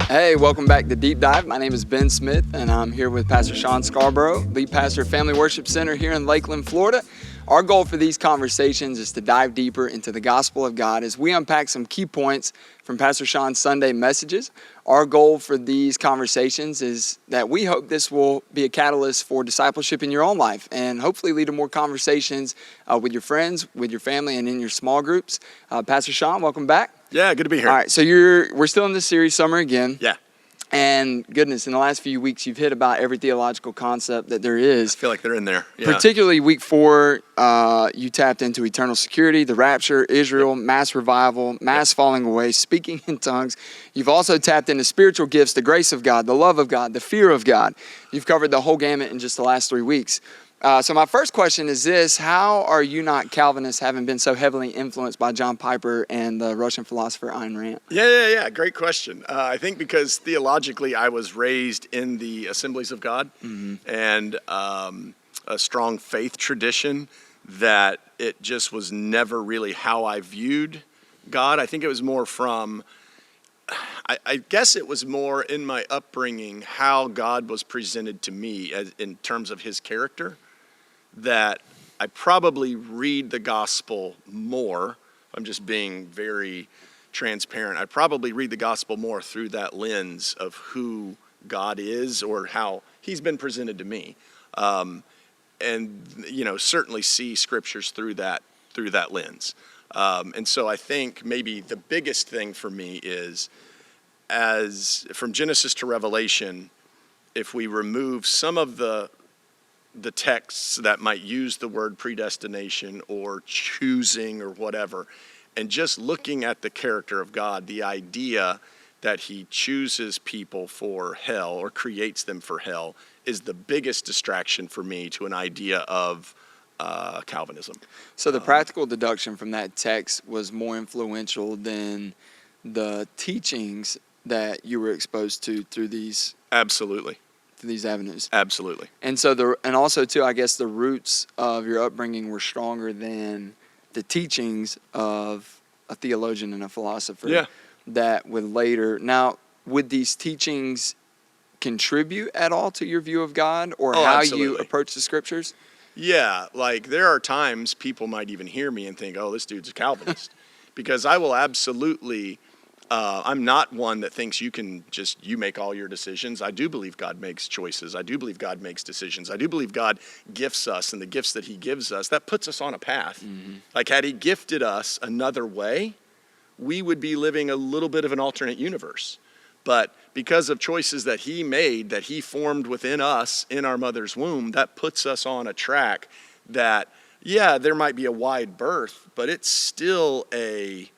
Hey, welcome back to Deep Dive. My name is Ben Smith, and I'm here with Pastor Shawn Scarborough, lead pastor at Family Worship Center here in Lakeland, Florida. Our goal for these conversations is to dive deeper into the gospel of God as we unpack some key points from Pastor Shawn's Sunday messages. Our goal for these conversations is that we hope this will be a catalyst for discipleship in your own life and hopefully lead to more conversations with your friends, with your family, and in your small groups. Pastor Shawn, welcome back. Yeah, good to be here. All right, so we're still in this series, Summer Again. Yeah. And goodness, in the last few weeks, you've hit about every theological concept that there is. I feel like they're in there. Yeah. Particularly week 4, you tapped into eternal security, the rapture, Israel, mass revival, mass falling away, speaking in tongues. You've also tapped into spiritual gifts, the grace of God, the love of God, the fear of God. You've covered the whole gamut in just the last 3 weeks. So my first question is this: how are you not Calvinists, having been so heavily influenced by John Piper and the Russian philosopher Ayn Rand? Yeah. Great question. I think because theologically I was raised in the Assemblies of God and a strong faith tradition that it just was never really how I viewed God. I think it was more from, I guess it was more in my upbringing how God was presented to me in terms of his character, that I probably read the gospel more. I'm just being very transparent. I probably read the gospel more through that lens of who God is or how he's been presented to me. And, certainly see scriptures through that lens. And so I think maybe the biggest thing for me is, as from Genesis to Revelation, if we remove some of the texts that might use the word predestination or choosing or whatever, and just looking at the character of God, the idea that he chooses people for hell or creates them for hell is the biggest distraction for me to an idea of Calvinism. So the practical deduction from that text was more influential than the teachings that you were exposed to through these avenues. Absolutely. And so also too, I guess the roots of your upbringing were stronger than the teachings of a theologian and a philosopher. Yeah. That would these teachings contribute at all to your view of God or how absolutely. you approach the scriptures? Yeah, like there are times people might even hear me and think, oh, this dude's a Calvinist. Because I will absolutely, I'm not one that thinks you make all your decisions. I do believe God makes choices. I do believe God makes decisions. I do believe God gifts us, and the gifts that he gives us, that puts us on a path. Mm-hmm. Like had he gifted us another way, we would be living a little bit of an alternate universe. But because of choices that he made, that he formed within us in our mother's womb, that puts us on a track that, yeah, there might be a wide berth, but it's still a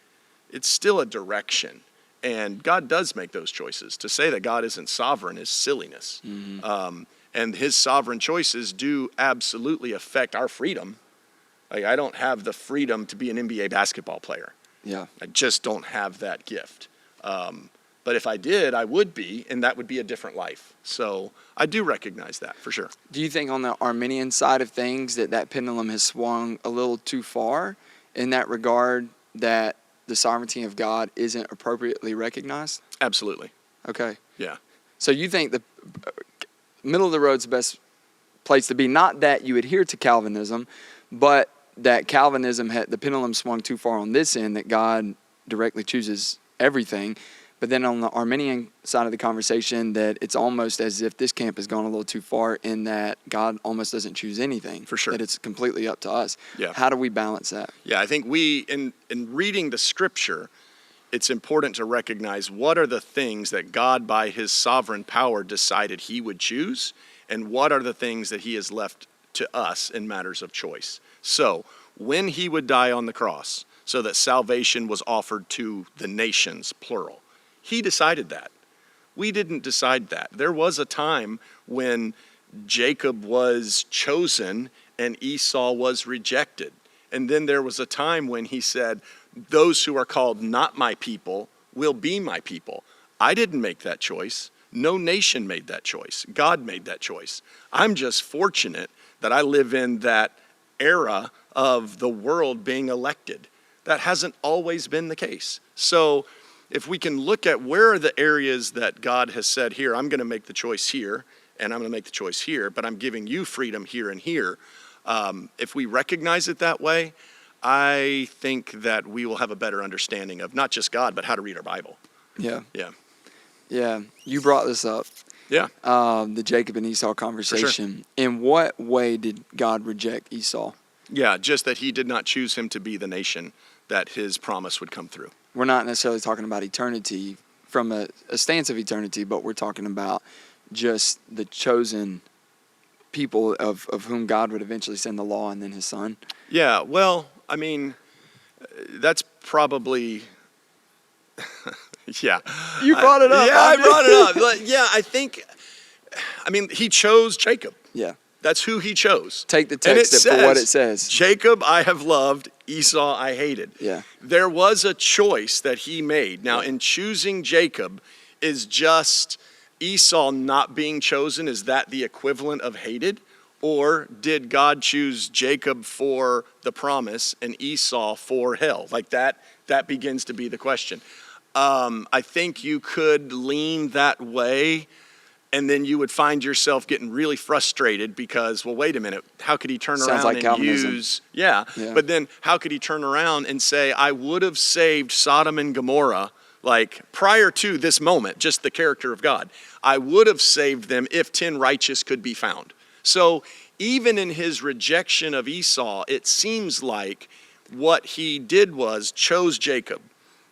direction. And God does make those choices. To say that God isn't sovereign is silliness. Mm-hmm. And his sovereign choices do absolutely affect our freedom. Like, I don't have the freedom to be an NBA basketball player. Yeah. I just don't have that gift. But if I did, I would be, and that would be a different life. So I do recognize that for sure. Do you think on the Arminian side of things that pendulum has swung a little too far in that regard, that the sovereignty of God isn't appropriately recognized? Absolutely. Okay. Yeah. So you think the middle of the road's the best place to be, not that you adhere to Calvinism, but that Calvinism the pendulum swung too far on this end, that God directly chooses everything. But then on the Arminian side of the conversation, that it's almost as if this camp has gone a little too far in that God almost doesn't choose anything. For sure. That it's completely up to us. Yeah. How do we balance that? Yeah, I think in reading the scripture, it's important to recognize what are the things that God by his sovereign power decided he would choose, and what are the things that he has left to us in matters of choice. So when he would die on the cross so that salvation was offered to the nations, plural, he decided that. We didn't decide that. There was a time when Jacob was chosen and Esau was rejected. And then there was a time when he said, those who are called not my people will be my people. I didn't make that choice. No nation made that choice. God made that choice. I'm just fortunate that I live in that era of the world being elected. That hasn't always been the case. So if we can look at where are the areas that God has said, here, I'm going to make the choice here, and I'm going to make the choice here, but I'm giving you freedom here and here. If we recognize it that way, I think that we will have a better understanding of not just God, but how to read our Bible. Yeah. Yeah. Yeah. You brought this up. Yeah. The Jacob and Esau conversation. Sure. In what way did God reject Esau? Yeah, just that he did not choose him to be the nation that his promise would come through. We're not necessarily talking about eternity from a stance of eternity, but we're talking about just the chosen people of whom God would eventually send the law and then his son. Yeah, well, I mean, that's probably... yeah. You brought it up. Yeah, I brought it up. But yeah, I think, he chose Jacob. Yeah. That's who he chose. Take the text for what it says. Jacob I have loved, Esau I hated. Yeah. There was a choice that he made. Now, in choosing Jacob, is just Esau not being chosen, is that the equivalent of hated? Or did God choose Jacob for the promise and Esau for hell? Like that begins to be the question. I think you could lean that way, and then you would find yourself getting really frustrated because, well, wait a minute, how could he turn around and Calvinism. yeah, but then how could he turn around and say, I would have saved Sodom and Gomorrah, like prior to this moment, just the character of God. I would have saved them if 10 righteous could be found. So even in his rejection of Esau, it seems like what he did was chose Jacob.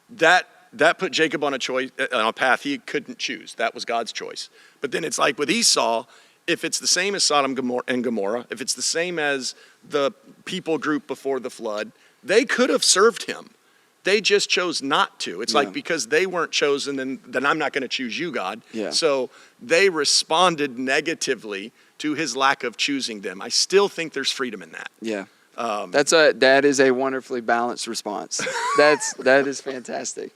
That put Jacob on a path he couldn't choose. That was God's choice. But then it's like with Esau, if it's the same as Sodom and Gomorrah, if it's the same as the people group before the flood, they could have served him. They just chose not to. It's like because they weren't chosen, then I'm not going to choose you, God. Yeah. So they responded negatively to his lack of choosing them. I still think there's freedom in that. Yeah. That is a wonderfully balanced response. That is fantastic.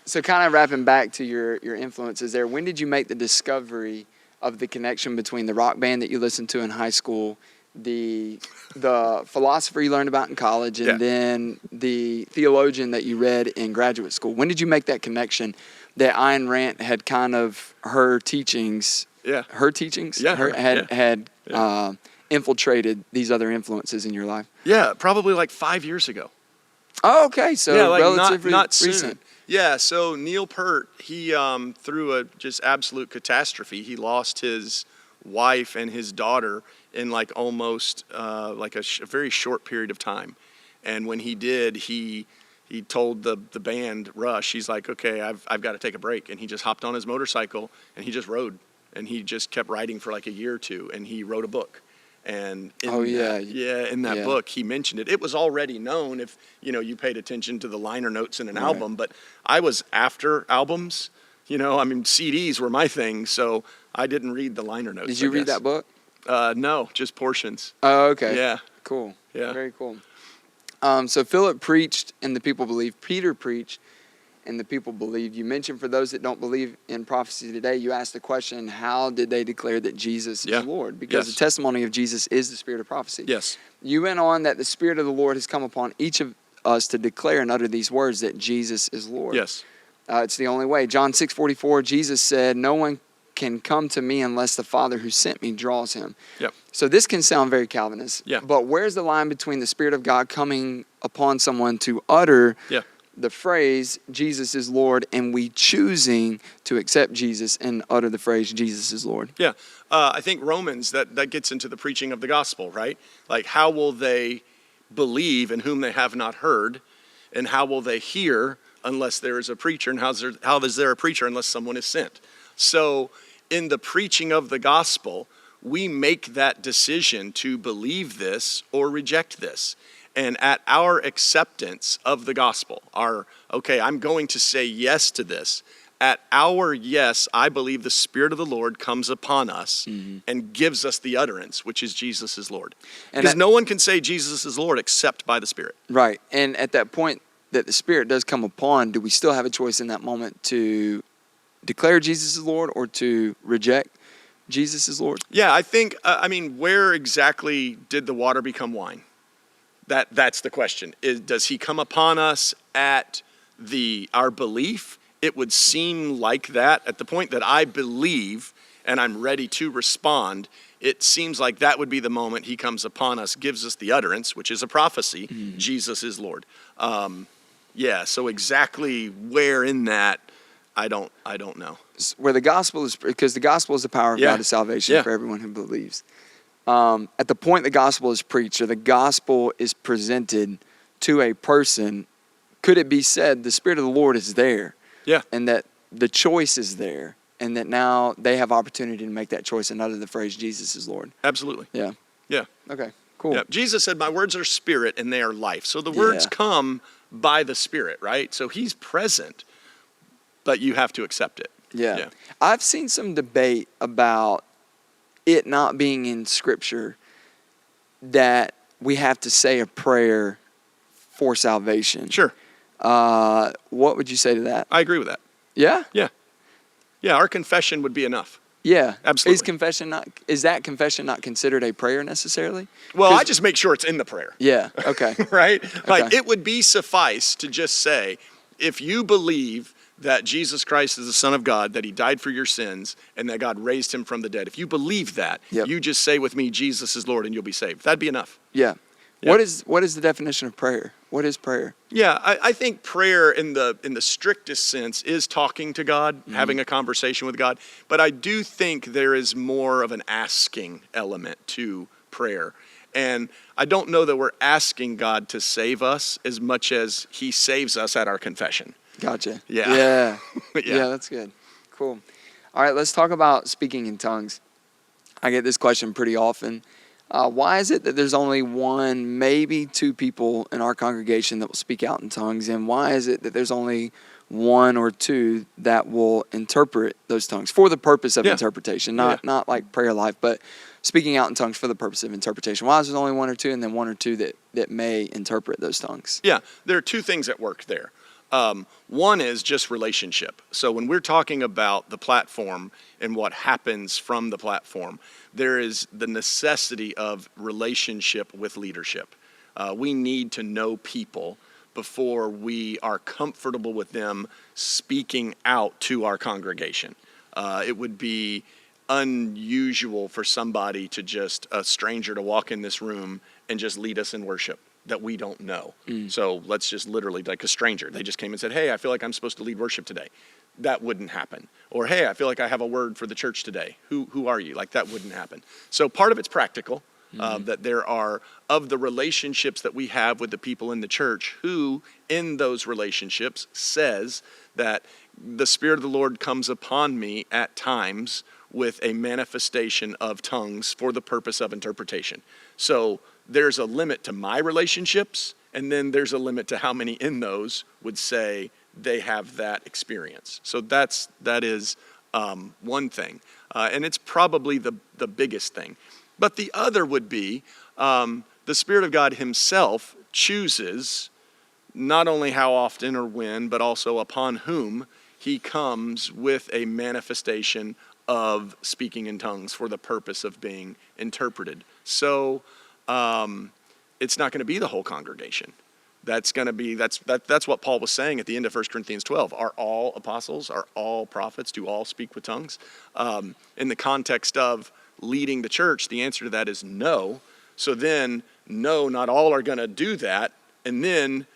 So kind of wrapping back to your influences there, when did you make the discovery of the connection between the rock band that you listened to in high school, the philosopher you learned about in college, and then the theologian that you read in graduate school? When did you make that connection that Ayn Rand had kind of her teachings had infiltrated these other influences in your life? Yeah, probably like 5 years ago. Oh, okay. So like relatively not soon. recent. Yeah, so Neil Peart, he, through a just absolute catastrophe, he lost his wife and his daughter in like almost like a very short period of time. And when he did, he told the band, Rush, he's like, okay, I've got to take a break. And he just hopped on his motorcycle and he just rode. And he just kept writing for like a year or two. And he wrote a book. And in that book, he mentioned it. It was already known if, you paid attention to the liner notes in an album, but I was after albums, CDs were my thing. So I didn't read the liner notes. Did you read that book? No, just portions. Oh, okay. Yeah. Cool. Yeah. Very cool. So Philip preached and the people believed. Peter preached and the people believed. You mentioned for those that don't believe in prophecy today, you asked the question, how did they declare that Jesus is Lord? Because the testimony of Jesus is the spirit of prophecy. Yes. You went on that the Spirit of the Lord has come upon each of us to declare and utter these words that Jesus is Lord. Yes. It's the only way. John 6:44, Jesus said, no one can come to me unless the Father who sent me draws him. Yep. So this can sound very Calvinist. Yeah. But where's the line between the Spirit of God coming upon someone to utter the phrase, Jesus is Lord, and we choosing to accept Jesus and utter the phrase, Jesus is Lord? Yeah. I think Romans, that gets into the preaching of the gospel, right? Like, how will they believe in whom they have not heard? And how will they hear unless there is a preacher? And how is there a preacher unless someone is sent? So in the preaching of the gospel, we make that decision to believe this or reject this. And at our acceptance of the gospel, I'm going to say yes to this. At our yes, I believe the Spirit of the Lord comes upon us and gives us the utterance, which is Jesus is Lord. Because no one can say Jesus is Lord except by the Spirit. Right. And at that point that the Spirit does come upon, do we still have a choice in that moment to declare Jesus is Lord or to reject Jesus is Lord? Yeah, I think, where exactly did the water become wine? That's the question. Does he come upon us at our belief? It would seem like that. At the point that I believe and I'm ready to respond, it seems like that would be the moment he comes upon us, gives us the utterance, which is a prophecy, Jesus is Lord. So exactly where in that, I don't know. Where the gospel is, because the gospel is the power of God to salvation for everyone who believes. At the point the gospel is preached or the gospel is presented to a person, could it be said the Spirit of the Lord is there? Yeah. And that the choice is there, and that now they have opportunity to make that choice and utter the phrase, Jesus is Lord. Absolutely. Yeah. Yeah. Okay, cool. Yeah. Jesus said, my words are spirit and they are life. So the words come by the Spirit, right? So he's present, but you have to accept it. Yeah. I've seen some debate about it not being in Scripture that we have to say a prayer for salvation. Sure. What would you say to that? I agree with that. Yeah? Yeah. Yeah, our confession would be enough. Yeah. Absolutely. Is that confession not considered a prayer necessarily? Well, I just make sure it's in the prayer. Yeah, okay. Right? Like it would be suffice to just say, if you believe that Jesus Christ is the Son of God, that he died for your sins, and that God raised him from the dead, if you believe that, you just say with me, Jesus is Lord, and you'll be saved. That'd be enough. Yeah. What is the definition of prayer? What is prayer? Yeah, I think prayer in the strictest sense is talking to God, having a conversation with God. But I do think there is more of an asking element to prayer. And I don't know that we're asking God to save us as much as he saves us at our confession. Gotcha. Yeah. Yeah, that's good. Cool. All right, let's talk about speaking in tongues. I get this question pretty often. Why is it that there's only one, maybe two people in our congregation that will speak out in tongues? And why is it that there's only one or two that will interpret those tongues for the purpose of interpretation? Not like prayer life, but speaking out in tongues for the purpose of interpretation. Why is there only one or two and then one or two that may interpret those tongues? Yeah, there are two things at work there. One is just relationship. So when we're talking about the platform and what happens from the platform, there is the necessity of relationship with leadership. We need to know people before we are comfortable with them speaking out to our congregation. It would be unusual for somebody to just, a stranger to walk in this room and just lead us in worship that we don't know. So let's just literally, like a stranger, they just came and said, hey, I feel like I'm supposed to lead worship today. That wouldn't happen. Or, hey, I feel like I have a word for the church today. Who are you? Like, that wouldn't happen. So part of it's practical, that there are, of the relationships that we have with the people in the church, who in those relationships says that the Spirit of the Lord comes upon me at times with a manifestation of tongues for the purpose of interpretation. So there's a limit to my relationships, and then there's a limit to how many in those would say they have that experience. So that is one thing, and it's probably the biggest thing. But the other would be the Spirit of God himself chooses not only how often or when, but also upon whom he comes with a manifestation of speaking in tongues for the purpose of being interpreted. So it's not going to be the whole congregation. That's what Paul was saying at the end of 1 Corinthians 12. Are all apostles, are all prophets, do all speak with tongues? In the context of leading the church, the answer to that is no. So then, no, not all are going to do that. And then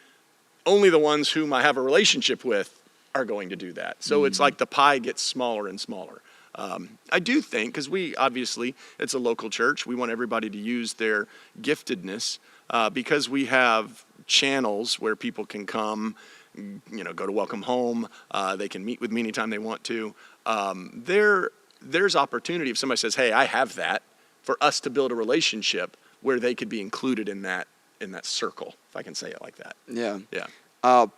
only the ones whom I have a relationship with are going to do that. So it's like the pie gets smaller and smaller. I do think, because it's a local church, we want everybody to use their giftedness, because we have channels where people can come, go to Welcome Home, they can meet with me anytime they want to. There's opportunity if somebody says, hey, I have that, for us to build a relationship where they could be included in that circle, if I can say it like that. Yeah. Yeah.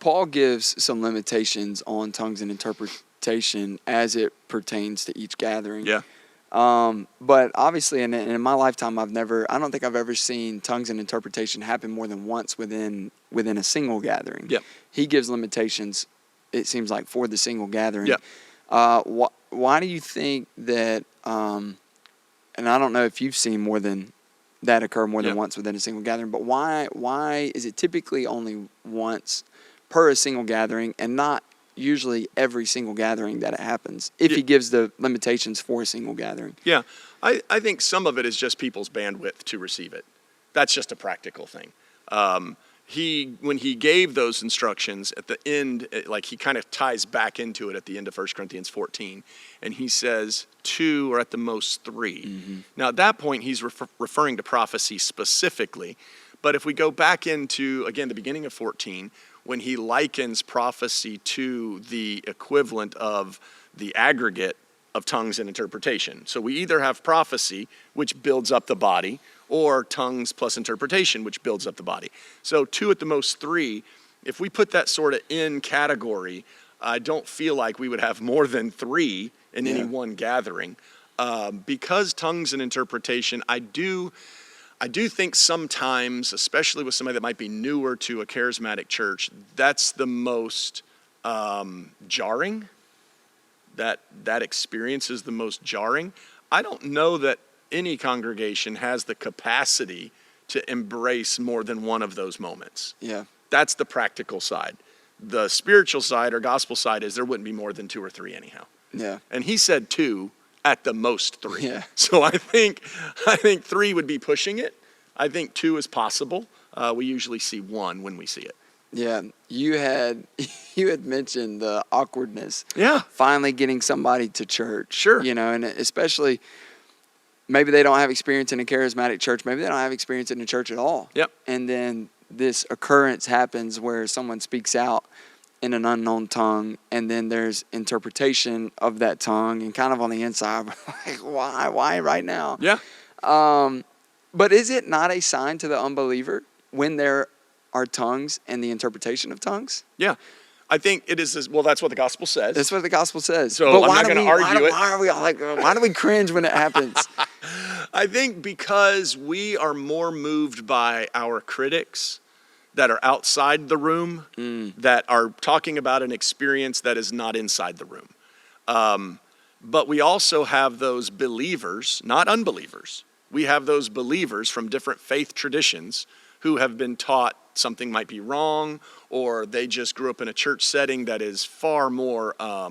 Paul gives some limitations on tongues and interpretation as it pertains to each gathering. Yeah. But obviously, in my lifetime, I don't think I've ever seen tongues and interpretation happen more than once within a single gathering. Yeah. He gives limitations, it seems like, for the single gathering. Yeah. Why do you think that, and I don't know if you've seen more than that occur more than Yeah. once within a single gathering. But why is it typically only once per a single gathering and not usually every single gathering that it happens, if he gives the limitations for a single gathering? Yeah, I think some of it is just people's bandwidth to receive it. That's just a practical thing. When he gave those instructions at the end, like he kind of ties back into it at the end of 1 Corinthians 14, and he says 2 or at the most 3. Mm-hmm. Now at that point, he's referring to prophecy specifically. But if we go back into, again, the beginning of 14, when he likens prophecy to the equivalent of the aggregate of tongues and interpretation. So we either have prophecy, which builds up the body, or tongues plus interpretation, which builds up the body. So 2 at the most 3, if we put that sort of in category, I don't feel like we would have more than 3 in any one gathering. Because tongues and interpretation, I do think sometimes, especially with somebody that might be newer to a charismatic church, that's the most jarring. That experience is the most jarring. I don't know that any congregation has the capacity to embrace more than one of those moments. Yeah. That's the practical side. The spiritual side or gospel side is there wouldn't be more than 2 or 3 anyhow. Yeah. And he said 2 at the most 3. Yeah. So I think 3 would be pushing it. I think 2 is possible. We usually see 1 when we see it. Yeah, you had mentioned the awkwardness. Yeah. Finally getting somebody to church. Sure. And especially maybe they don't have experience in a charismatic church. Maybe they don't have experience in a church at all. Yep. And then this occurrence happens where someone speaks out in an unknown tongue, and then there's interpretation of that tongue, and kind of on the inside, like, why right now? Yeah. But is it not a sign to the unbeliever when there are tongues and the interpretation of tongues? Yeah. I think it is, well, that's what the gospel says. That's what the gospel says. So but I'm why not do going to we- argue it. Why are we all like, why do we cringe when it happens? I think because we are more moved by our critics that are outside the room, that are talking about an experience that is not inside the room. But we also have those believers, not unbelievers. We have those believers from different faith traditions who have been taught something might be wrong, or they just grew up in a church setting that is far more, far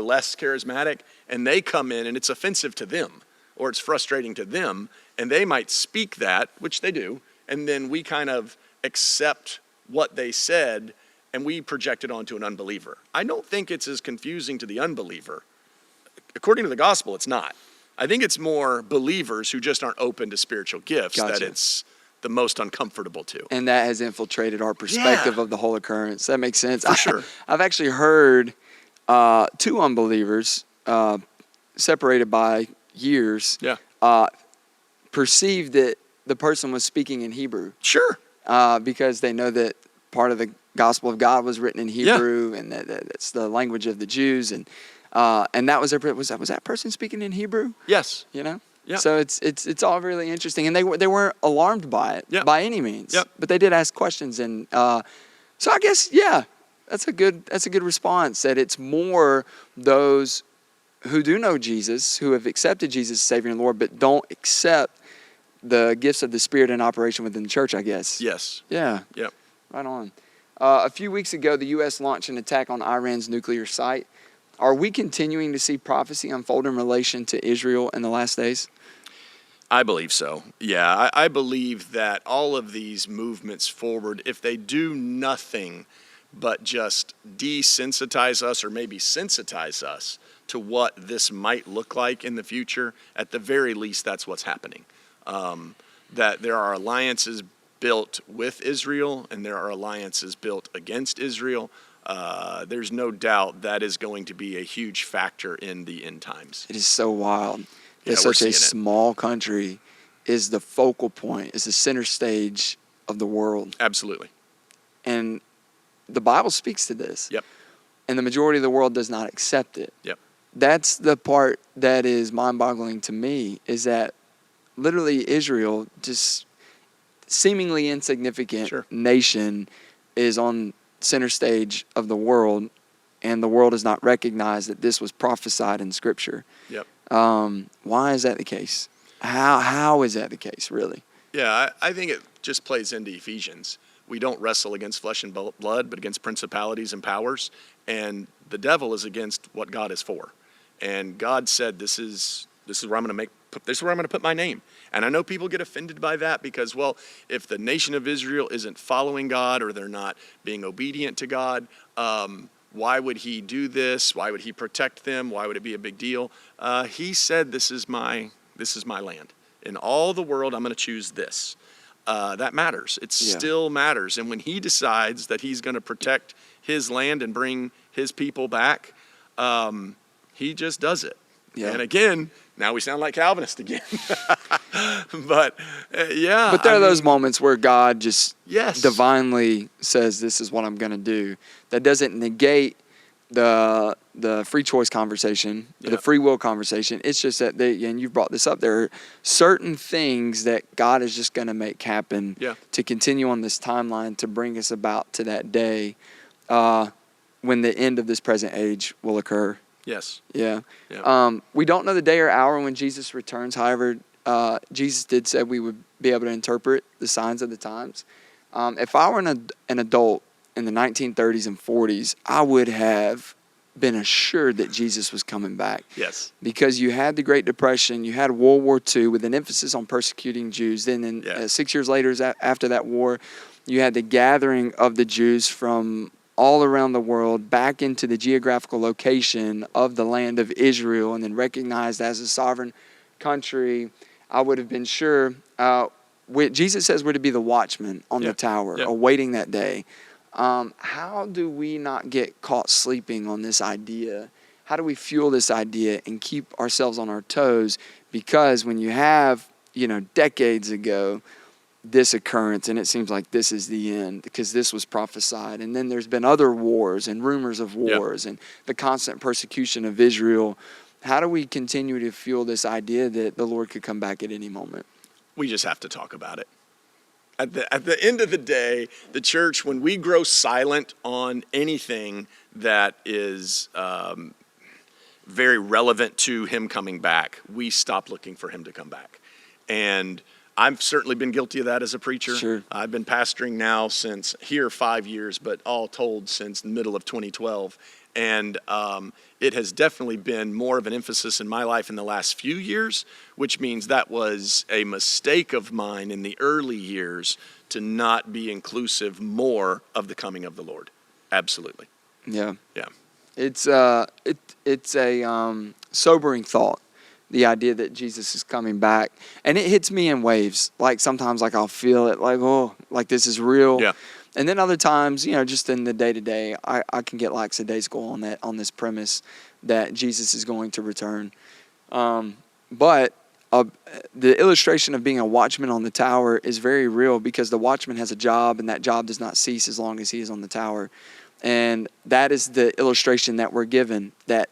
less charismatic, and they come in and it's offensive to them, or it's frustrating to them, and they might speak that, which they do, and then we kind of accept what they said and we project it onto an unbeliever. I don't think it's as confusing to the unbeliever. According to the gospel, it's not. I think it's more believers who just aren't open to spiritual gifts that it's the most uncomfortable to. And that has infiltrated our perspective of the whole occurrence. That makes sense. For sure. I've actually heard 2 unbelievers separated by years perceive that the person was speaking in Hebrew. Sure. Because they know that part of the gospel of God was written in Hebrew, and that's the language of the Jews, and that was that person speaking in Hebrew? Yes. Yeah. So it's all really interesting, and they weren't alarmed by it by any means. Yep. But they did ask questions, and so I guess that's a good response. That it's more those who do know Jesus, who have accepted Jesus as Savior and Lord, but don't accept the gifts of the Spirit in operation within the church, I guess. Yes. Yeah. Yep. Right on. A few weeks ago, the U.S. launched an attack on Iran's nuclear site. Are we continuing to see prophecy unfold in relation to Israel in the last days? I believe so. Yeah, I believe that all of these movements forward, if they do nothing but just desensitize us or maybe sensitize us to what this might look like in the future, at the very least, that's what's happening. That there are alliances built with Israel and there are alliances built against Israel. There's no doubt that is going to be a huge factor in the end times. It is so wild that Yeah, such we're a seeing it. small country is the focal point, is the center stage of the world. Absolutely. And the Bible speaks to this. Yep. And the majority of the world does not accept it. Yep. That's the part that is mind-boggling to me, is that literally Israel, just seemingly insignificant nation, is on center stage of the world, and the world does not recognize that this was prophesied in Scripture. Yep. Why is that the case? How is that the case, really? Yeah, I think it just plays into Ephesians. We don't wrestle against flesh and blood, but against principalities and powers. And the devil is against what God is for. And God said, this is where I'm going to put my name. And I know people get offended by that because, well, if the nation of Israel isn't following God or they're not being obedient to God, why would he do this? Why would he protect them? Why would it be a big deal? He said, this is my land. In all the world, I'm going to choose this. That matters. It still matters. And when he decides that he's going to protect his land and bring his people back, he just does it. Yeah. And again, now we sound like Calvinists again. But yeah. But there are those moments where God just divinely says, this is what I'm going to do. That doesn't negate the free choice conversation, the free will conversation. It's just that and you've brought this up, there are certain things that God is just going to make happen to continue on this timeline to bring us about to that day when the end of this present age will occur. Yes. Yeah. We don't know the day or hour when Jesus returns. However, Jesus did say we would be able to interpret the signs of the times. If I were an adult in the 1930s and 40s, I would have been assured that Jesus was coming back. Yes. Because you had the Great Depression, you had World War II with an emphasis on persecuting Jews. Then 6 years later, after that war, you had the gathering of the Jews from all around the world back into the geographical location of the land of Israel and then recognized as a sovereign country. I would have been sure. Jesus says we're to be the watchmen on the tower, awaiting that day. How do we not get caught sleeping on this idea? How do we fuel this idea and keep ourselves on our toes? Because when you have, decades ago, this occurrence, and it seems like this is the end because this was prophesied. And then there's been other wars and rumors of wars and the constant persecution of Israel. How do we continue to fuel this idea that the Lord could come back at any moment? We just have to talk about it. At the end of the day, the church, when we grow silent on anything that is very relevant to him coming back, we stop looking for him to come back. And I've certainly been guilty of that as a preacher. Sure. I've been pastoring now since here 5 years, but all told since the middle of 2012. And it has definitely been more of an emphasis in my life in the last few years, which means that was a mistake of mine in the early years to not be inclusive more of the coming of the Lord. Absolutely. Yeah. Yeah. It's a sobering thought, the idea that Jesus is coming back. And it hits me in waves. Like sometimes I'll feel it like this is real. Yeah. And then other times, just in the day-to-day, I can get lackadaisical on this premise that Jesus is going to return. But the illustration of being a watchman on the tower is very real because the watchman has a job, and that job does not cease as long as he is on the tower. And that is the illustration that we're given, that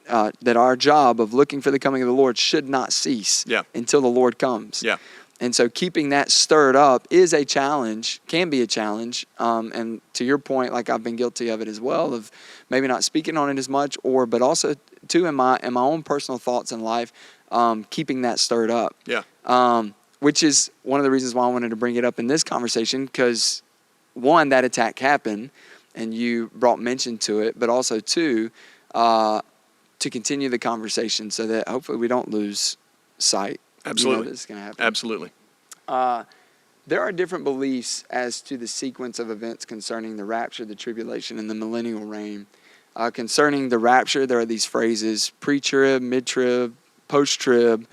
our job of looking for the coming of the Lord should not cease until the Lord comes. Yeah. And so keeping that stirred up is a challenge, can be a challenge. And to your point, like I've been guilty of it as well, of maybe not speaking on it as much, but also too in my own personal thoughts in life, keeping that stirred up. Yeah. Which is one of the reasons why I wanted to bring it up in this conversation, because one, that attack happened and you brought mention to it, but also two, to continue the conversation so that hopefully we don't lose sight. Absolutely. This is going to happen. Absolutely. There are different beliefs as to the sequence of events concerning the rapture, the tribulation, and the millennial reign. Concerning the rapture, there are these phrases: pre-trib, mid-trib, post-trib,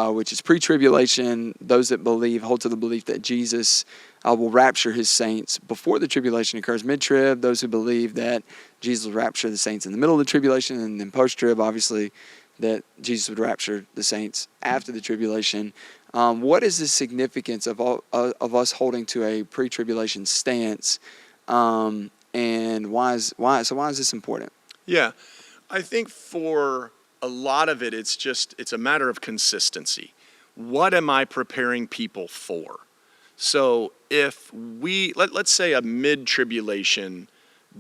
which is pre-tribulation. Those that hold to the belief that Jesus will rapture his saints before the tribulation occurs. Mid-trib, those who believe that Jesus will rapture the saints in the middle of the tribulation. And then post-trib, obviously, that Jesus would rapture the saints after the tribulation. What is the significance of us holding to a pre-tribulation stance, and why is this important? Yeah, I think for a lot of it, it's a matter of consistency. What am I preparing people for? So if let's say a mid-tribulation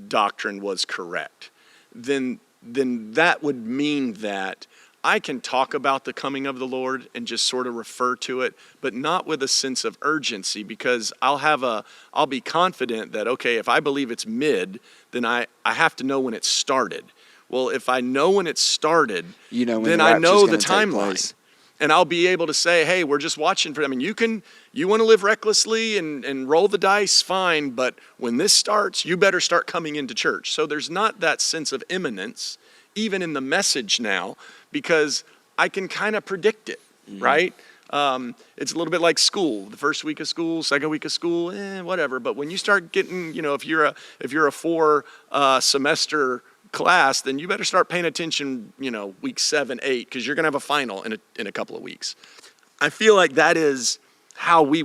doctrine was correct, then that would mean that I can talk about the coming of the Lord and just sort of refer to it, but not with a sense of urgency, because I'll be confident that, okay, if I believe it's mid, then I have to know when it started. Well, if I know when it started, then I know the timeline. And I'll be able to say, hey, we're just watching for them. I mean, you want to live recklessly and roll the dice, fine, but when this starts, you better start coming into church. So there's not that sense of imminence, even in the message now, because I can kind of predict it, right? It's a little bit like school. The first week of school, second week of school, whatever. But when you start getting, if you're a 4 semester class, then you better start paying attention, week 7, 8, because you're going to have a final in a couple of weeks. I feel like that is how we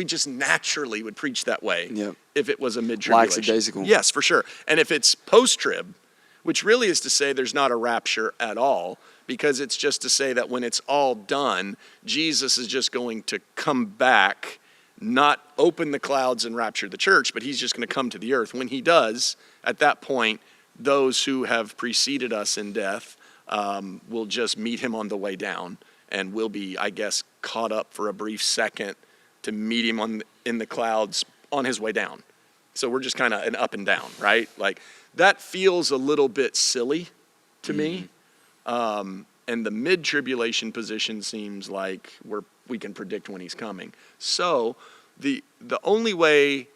just naturally would preach that way. Yep. If it was a mid-tribulation. Lackadaisical. Yes, for sure. And if it's post-trib, which really is to say there's not a rapture at all, because it's just to say that when it's all done, Jesus is just going to come back, not open the clouds and rapture the church, but he's just going to come to the earth. When he does, at that point, those who have preceded us in death will just meet him on the way down, and will be, I guess, caught up for a brief second to meet him in the clouds on his way down. So we're just kind of an up and down, right? Like, that feels a little bit silly to me. And the mid-tribulation position seems like we can predict when he's coming. So the only way,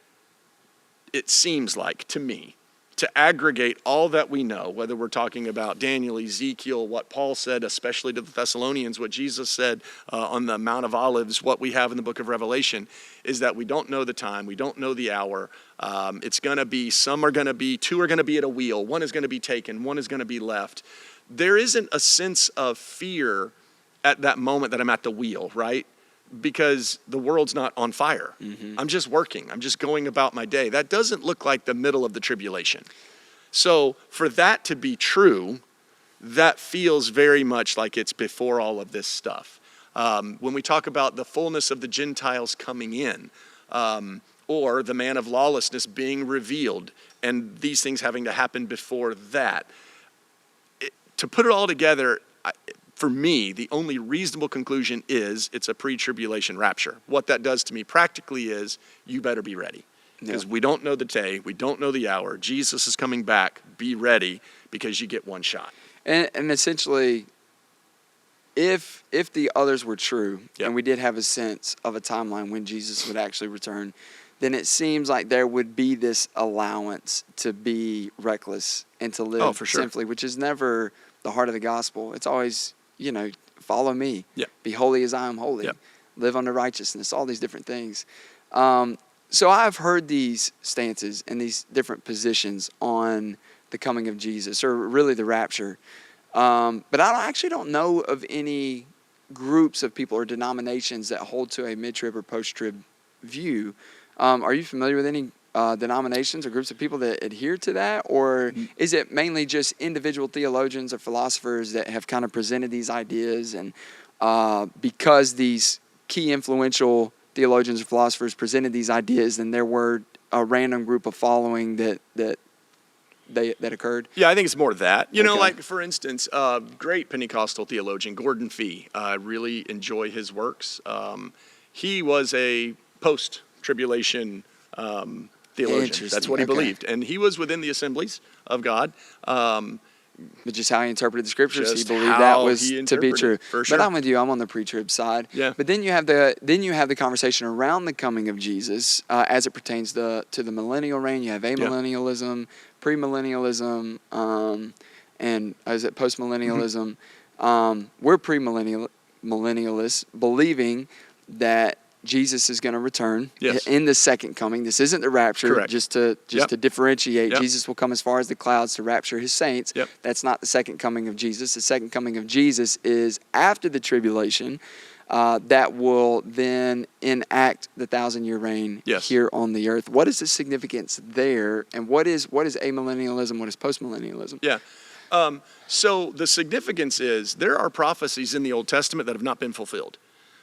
it seems like to me, to aggregate all that we know, whether we're talking about Daniel, Ezekiel, what Paul said, especially to the Thessalonians, what Jesus said on the Mount of Olives, what we have in the book of Revelation, is that we don't know the time, we don't know the hour. It's going to be, 2 are going to be at a wheel, 1 is going to be taken, 1 is going to be left. There isn't a sense of fear at that moment that I'm at the wheel, right? Because the world's not on fire. I'm just working. I'm just going about my day. That doesn't look like the middle of the tribulation. So for that to be true, that feels very much like it's before all of this stuff. When we talk about the fullness of the Gentiles coming in, or the man of lawlessness being revealed, and these things having to happen before that, to put it all together, for me, the only reasonable conclusion is it's a pre-tribulation rapture. What that does to me practically is you better be ready. Because we don't know the day, we don't know the hour. Jesus is coming back. Be ready, because you get one shot. And essentially, if the others were true, and we did have a sense of a timeline when Jesus would actually return, then it seems like there would be this allowance to be reckless and to live sinfully, which is never the heart of the gospel. It's always, follow me. Be holy as I am holy. Live under righteousness, all these different things. So I've heard these stances and these different positions on the coming of Jesus, or really the rapture. But I actually don't know of any groups of people or denominations that hold to a mid-trib or post-trib view. Are you familiar with any denominations or groups of people that adhere to that? Or is it mainly just individual theologians or philosophers that have kind of presented these ideas, and because these key influential theologians or philosophers presented these ideas, then there were a random group of following that occurred? Yeah, I think it's more that. Like, for instance, great Pentecostal theologian, Gordon Fee. I really enjoy his works. He was a post-tribulation theologian. That's what he believed. And he was within the Assemblies of God. But just how he interpreted the scriptures, he believed that was to be true. For sure. But I'm with you. I'm on the pre-trib side. Yeah. But then you have the conversation around the coming of Jesus as it pertains to the millennial reign. You have amillennialism, premillennialism, and is it postmillennialism? We're premillennialists, believing that Jesus is going to return in the second coming. This isn't the rapture. Correct. Just to differentiate. Jesus will come as far as the clouds to rapture his saints. That's not the second coming of Jesus. The second coming of Jesus is after the tribulation, that will then enact the 1,000-year reign here on the earth. What is the significance there, and what is amillennialism? What is postmillennialism? Yeah. So the significance is there are prophecies in the Old Testament that have not been fulfilled.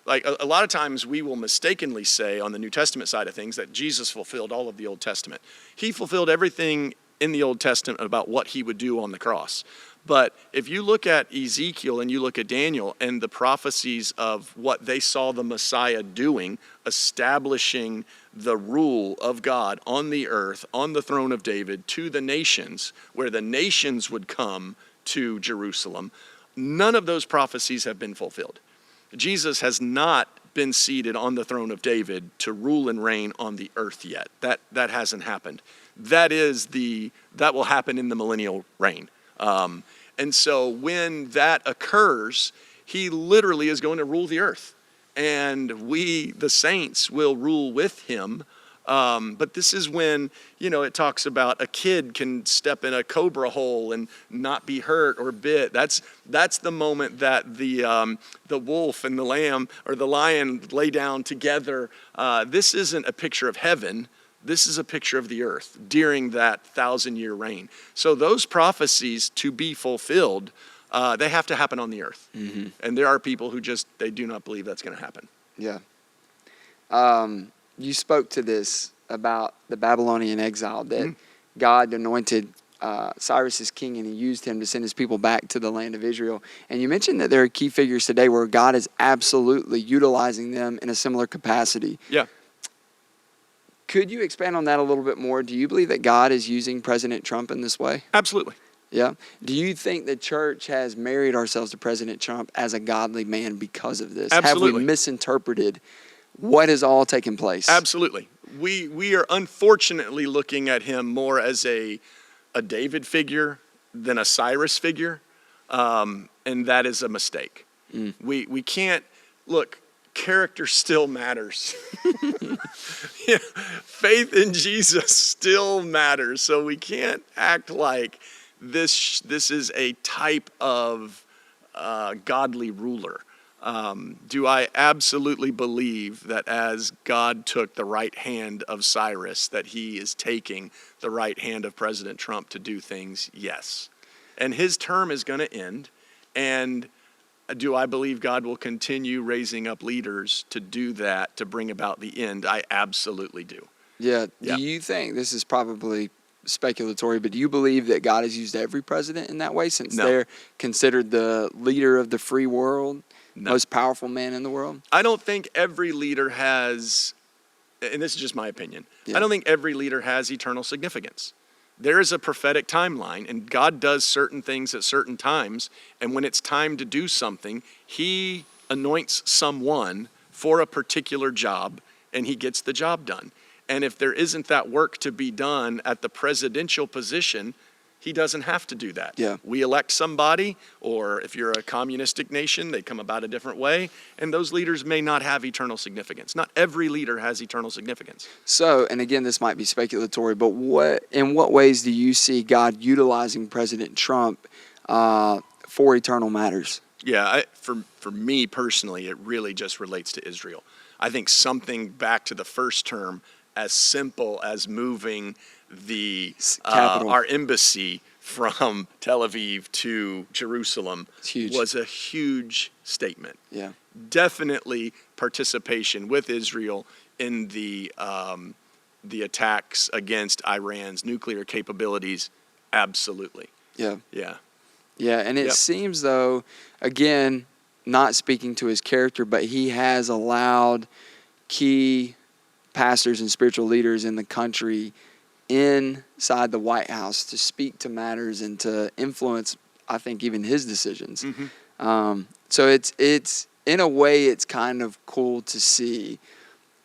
Like, a lot of times we will mistakenly say on the New Testament side of things that Jesus fulfilled all of the Old Testament. He fulfilled everything in the Old Testament about what he would do on the cross. But if you look at Ezekiel and you look at Daniel and the prophecies of what they saw the Messiah doing, establishing the rule of God on the earth, on the throne of David, to the nations, where the nations would come to Jerusalem, none of those prophecies have been fulfilled. Jesus has not been seated on the throne of David to rule and reign on the earth yet. That hasn't happened. That will happen in the millennial reign. And so when that occurs, he literally is going to rule the earth. And we, the saints, will rule with him. But this is when, it talks about a kid can step in a cobra hole and not be hurt or bit. That's the moment that the wolf and the lamb or the lion lay down together. This isn't a picture of heaven. This is a picture of the earth during that 1,000-year reign. So those prophecies to be fulfilled, they have to happen on the earth. Mm-hmm. And there are people who they do not believe that's going to happen. Yeah. You spoke to this about the Babylonian exile, that God anointed Cyrus as king and he used him to send his people back to the land of Israel. And you mentioned that there are key figures today where God is absolutely utilizing them in a similar capacity. Yeah. Could you expand on that a little bit more? Do you believe that God is using President Trump in this way? Absolutely. Yeah. Do you think the church has married ourselves to President Trump as a godly man because of this? Absolutely. Have we misinterpreted what has all taken place? Absolutely. We are unfortunately looking at him more as a David figure than a Cyrus figure, and that is a mistake. We can't look. Character still matters. Yeah, faith in Jesus still matters. So we can't act like this is a type of godly ruler. Do I absolutely believe that as God took the right hand of Cyrus, that he is taking the right hand of President Trump to do things? Yes. And his term is going to end. And do I believe God will continue raising up leaders to do that, to bring about the end? I absolutely do. Yeah. Yeah. Do you think, this is probably speculatory, but do you believe that God has used every president in that way, since No. they're considered the leader of the free world, No. most powerful man in the world? I don't think every leader has, and this is just my opinion, Yeah. I don't think every leader has eternal significance. There is a prophetic timeline, and God does certain things at certain times, and when it's time to do something, he anoints someone for a particular job, and he gets the job done. And if there isn't that work to be done at the presidential position, he doesn't have to do that. Yeah. We elect somebody, or if you're a communistic nation, they come about a different way, and those leaders may not have eternal significance. Not every leader has eternal significance. So, and again, this might be speculatory, but in what ways do you see God utilizing President Trump for eternal matters? Yeah, for me personally, it really just relates to Israel. I think something back to the first term, as simple as moving our embassy from Tel Aviv to Jerusalem was a huge statement. Yeah, definitely participation with Israel in the attacks against Iran's nuclear capabilities. Absolutely. Yeah. Yeah. Yeah, and it Yep. seems, though, again, not speaking to his character, but he has allowed key pastors and spiritual leaders in the country inside the White House to speak to matters and to influence, I think, even his decisions. Mm-hmm. So it's in a way, it's kind of cool to see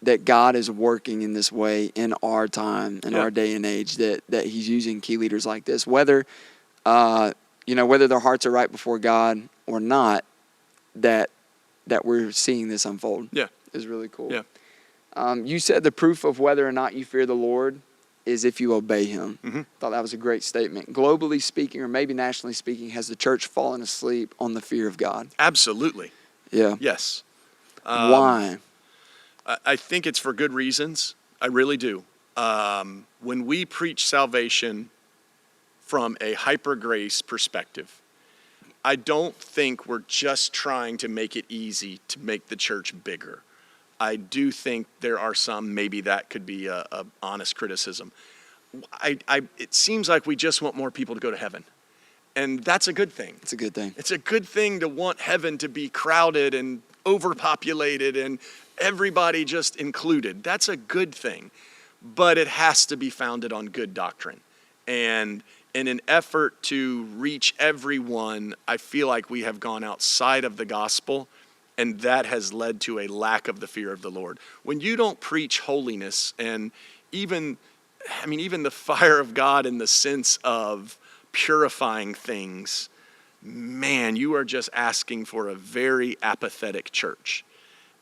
that God is working in this way in our time, in our day and age, that he's using key leaders like this, whether whether their hearts are right before God or not, that we're seeing this unfold. Yeah. Is really cool. Yeah. You said the proof of whether or not you fear the Lord is if you obey him. Mm-hmm. Thought that was a great statement. Globally speaking, or maybe nationally speaking, has the church fallen asleep on the fear of God? Absolutely. Yeah. Yes. Why? I think it's for good reasons. I really do. When we preach salvation from a hyper grace perspective, I don't think we're just trying to make it easy to make the church bigger. I do think there are some, maybe that could be a honest criticism. It seems like we just want more people to go to heaven. And that's a good thing. It's a good thing. It's a good thing to want heaven to be crowded and overpopulated and everybody just included. That's a good thing. But it has to be founded on good doctrine. And in an effort to reach everyone, I feel like we have gone outside of the gospel, and that has led to a lack of the fear of the Lord. When you don't preach holiness and even the fire of God in the sense of purifying things, man, you are just asking for a very apathetic church.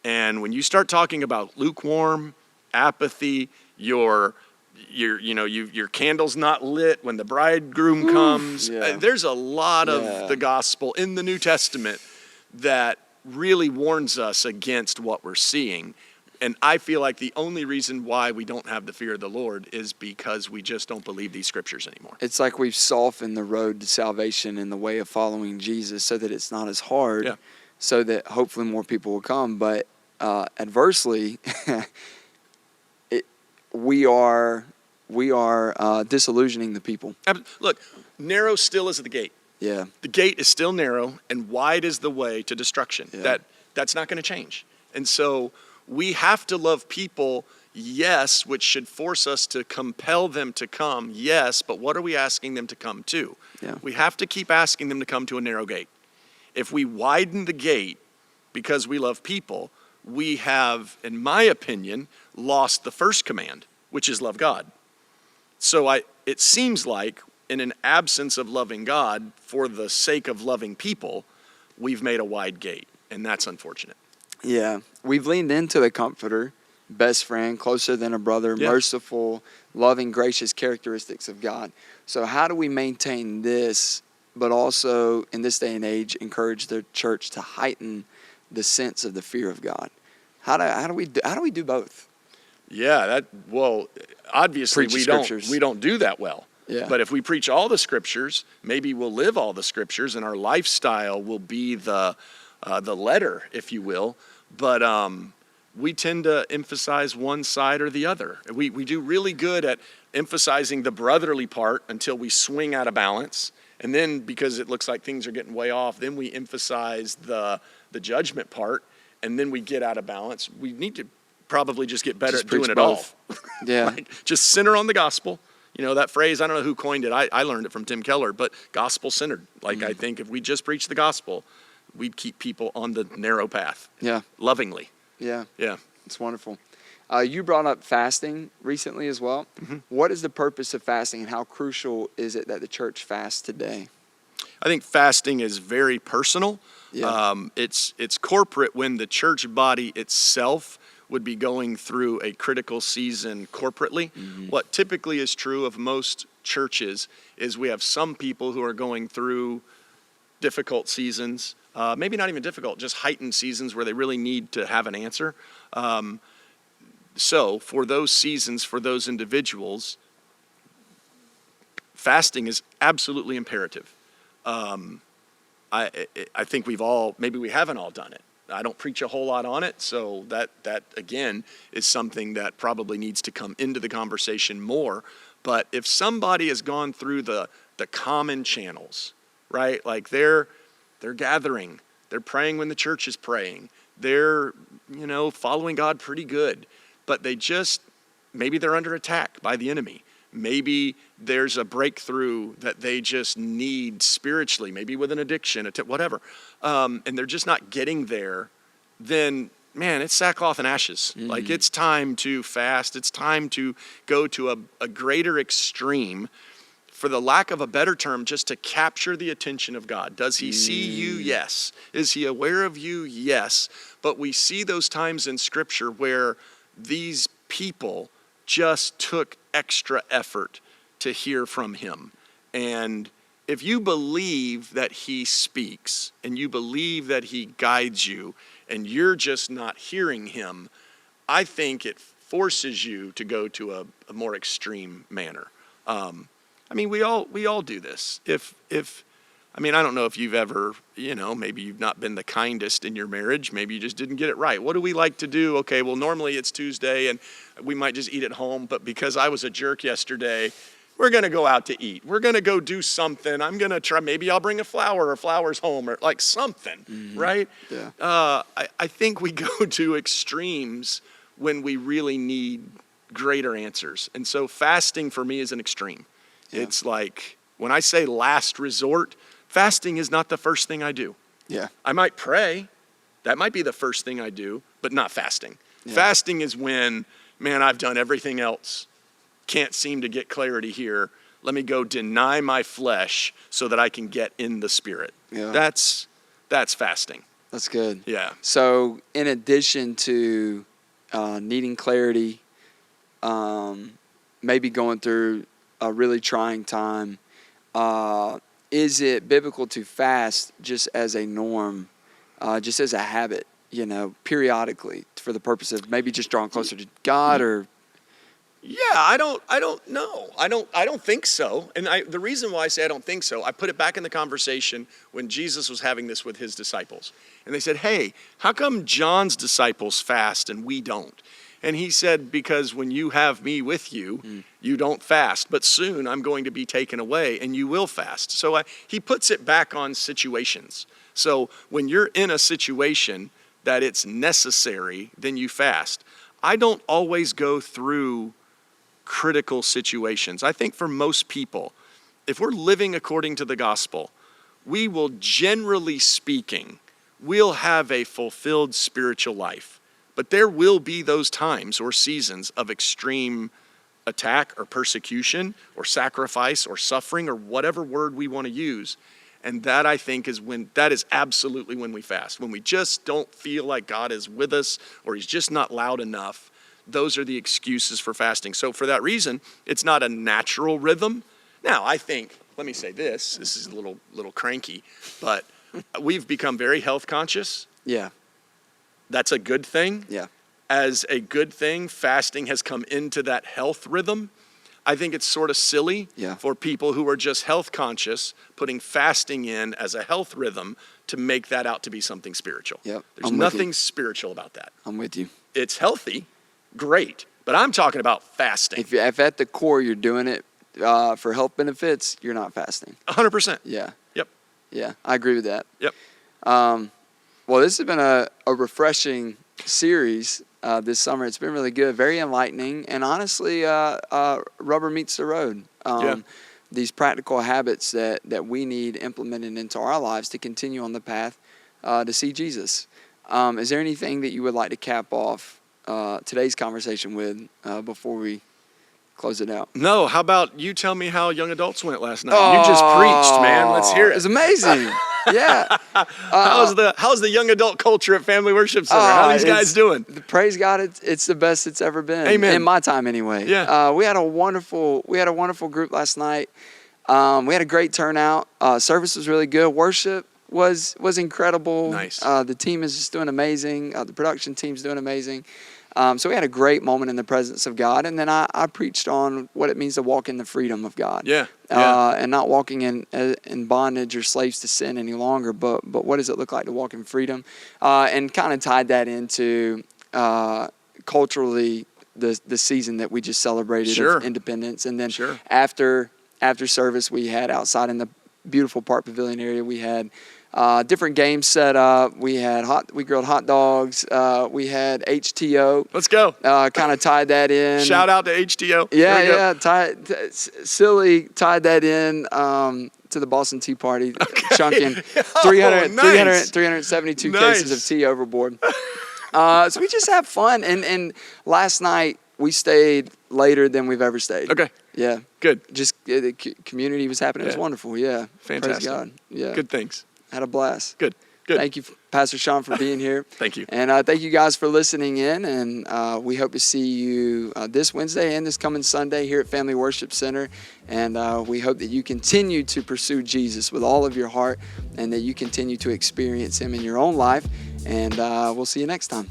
And when you start talking about lukewarm, apathy, your candle's not lit when the bridegroom comes. Yeah. There's a lot of the gospel in the New Testament that really warns us against what we're seeing. And I feel like the only reason why we don't have the fear of the Lord is because we just don't believe these scriptures anymore. It's like we've softened the road to salvation in the way of following Jesus so that it's not as hard, so that hopefully more people will come. But adversely, we are disillusioning the people. Look, narrow still is the gate. Yeah. The gate is still narrow, and wide is the way to destruction. Yeah. That's not going to change. And so we have to love people, yes, which should force us to compel them to come, yes, but what are we asking them to come to? Yeah. We have to keep asking them to come to a narrow gate. If we widen the gate because we love people, we have, in my opinion, lost the first command, which is love God. So it seems like in an absence of loving God for the sake of loving people, we've made a wide gate, and that's unfortunate. Yeah. We've leaned into the comforter, best friend, closer than a brother, merciful, loving, gracious characteristics of God. So how do we maintain this, but also in this day and age encourage the church to heighten the sense of the fear of God? How do we do both? Yeah, obviously we don't do that well. Yeah. But if we preach all the scriptures, maybe we'll live all the scriptures, and our lifestyle will be the letter, if you will. But we tend to emphasize one side or the other. We do really good at emphasizing the brotherly part until we swing out of balance. And then because it looks like things are getting way off, then we emphasize the judgment part, and then we get out of balance. We need to probably just get better at doing it both. all. Yeah. Like, just center on the gospel. You know, that phrase, I don't know who coined it. I learned it from Tim Keller, but gospel-centered. Like, I think if we just preach the gospel, we'd keep people on the narrow path. Yeah. Lovingly. Yeah. Yeah. It's wonderful. You brought up fasting recently as well. Mm-hmm. What is the purpose of fasting, and how crucial is it that the church fasts today? I think fasting is very personal. Yeah. It's corporate when the church body itself would be going through a critical season corporately. Mm-hmm. What typically is true of most churches is we have some people who are going through difficult seasons, maybe not even difficult, just heightened seasons where they really need to have an answer. So for those seasons, for those individuals, fasting is absolutely imperative. I think maybe we haven't all done it. I don't preach a whole lot on it, so that again is something that probably needs to come into the conversation more. But if somebody has gone through the common channels, right? Like they're gathering, they're praying when the church is praying, they're following God pretty good, but maybe they're under attack by the enemy. Maybe there's a breakthrough that they just need spiritually, maybe with an addiction, whatever, and they're just not getting there, then, man, it's sackcloth and ashes. Mm-hmm. Like, it's time to fast. It's time to go to a greater extreme, for the lack of a better term, just to capture the attention of God. Does he see you? Yes. Is he aware of you? Yes. But we see those times in Scripture where these people just took extra effort to hear from him. And if you believe that he speaks and you believe that he guides you and you're just not hearing him, I think it forces you to go to a more extreme manner. We all do this. I don't know if you've ever, maybe you've not been the kindest in your marriage. Maybe you just didn't get it right. What do we like to do? Okay, well, normally it's Tuesday and we might just eat at home. But because I was a jerk yesterday, We're going to go out to eat. We're going to go do something. I'm going to try, maybe I'll bring a flower or flowers home or like something, right? Yeah. I think we go to extremes when we really need greater answers. And so fasting for me is an extreme. Yeah. It's like, when I say last resort, fasting is not the first thing I do. Yeah. I might pray. That might be the first thing I do, but not fasting. Yeah. Fasting is when, man, I've done everything else. Can't seem to get clarity here. Let me go deny my flesh so that I can get in the spirit. Yeah. That's fasting. That's good. Yeah. So in addition to needing clarity, maybe going through a really trying time, is it biblical to fast just as a norm, just as a habit, periodically for the purpose of maybe just drawing closer to God or? Yeah, I don't know. I don't think so. And the reason why I say I don't think so, I put it back in the conversation when Jesus was having this with his disciples. And they said, hey, how come John's disciples fast and we don't? And he said, because when you have me with you, you don't fast. But soon I'm going to be taken away and you will fast. So he puts it back on situations. So when you're in a situation that it's necessary, then you fast. I don't always go through critical situations. I think for most people, if we're living according to the gospel, we will, generally speaking, we'll have a fulfilled spiritual life. But there will be those times or seasons of extreme attack or persecution or sacrifice or suffering or whatever word we want to use. And that, I think, that is absolutely when we fast. When we just don't feel like God is with us or he's just not loud enough. Those are the excuses for fasting. So for that reason, it's not a natural rhythm. Now, I think, let me say this is a little cranky, but we've become very health conscious. Yeah. That's a good thing. Yeah. As a good thing, fasting has come into that health rhythm. I think it's sort of silly for people who are just health conscious, putting fasting in as a health rhythm to make that out to be something spiritual. Yep. There's nothing spiritual about that. I'm with you. It's healthy. Great. But I'm talking about fasting. If at the core you're doing it for health benefits, you're not fasting. 100%. Yeah. Yep. Yeah, I agree with that. Yep. Well, this has been a refreshing series this summer. It's been really good, very enlightening, and honestly, rubber meets the road. These practical habits that we need implemented into our lives to continue on the path to see Jesus. Is there anything that you would like to cap off today's conversation with before we close it out? No, how about you tell me how young adults went last night? You just preached, man. Let's hear it. It was amazing. Yeah. How's the young adult culture at Family Worship Center? How are these guys doing? Praise God, it's the best it's ever been. Amen. In my time anyway. Yeah. We had a wonderful group last night. We had a great turnout. Service was really good. Worship was incredible. Nice. The team is just doing amazing. The production team's doing amazing. So we had a great moment in the presence of God. And then I preached on what it means to walk in the freedom of God. Yeah. And not walking in bondage or slaves to sin any longer, but what does it look like to walk in freedom? And kind of tied that into culturally the season that we just celebrated of independence. And then after service, we had outside in the beautiful Park Pavilion area, we had different games set up. We grilled hot dogs. We had HTO. Let's go. Kind of tied that in. Shout out to HTO. Yeah. Silly tied that in to the Boston Tea Party, chunking 372 cases of tea overboard. So we just have fun. And last night we stayed later than we've ever stayed. Okay. Yeah. Good. Just the community was happening. It was wonderful. Yeah. Fantastic. Praise God. Yeah. Good things. Had a blast. Good. Thank you, Pastor Shawn, for being here. Thank you. And thank you guys for listening in. And we hope to see you this Wednesday and this coming Sunday here at Family Worship Center. And we hope that you continue to pursue Jesus with all of your heart and that you continue to experience him in your own life. And we'll see you next time.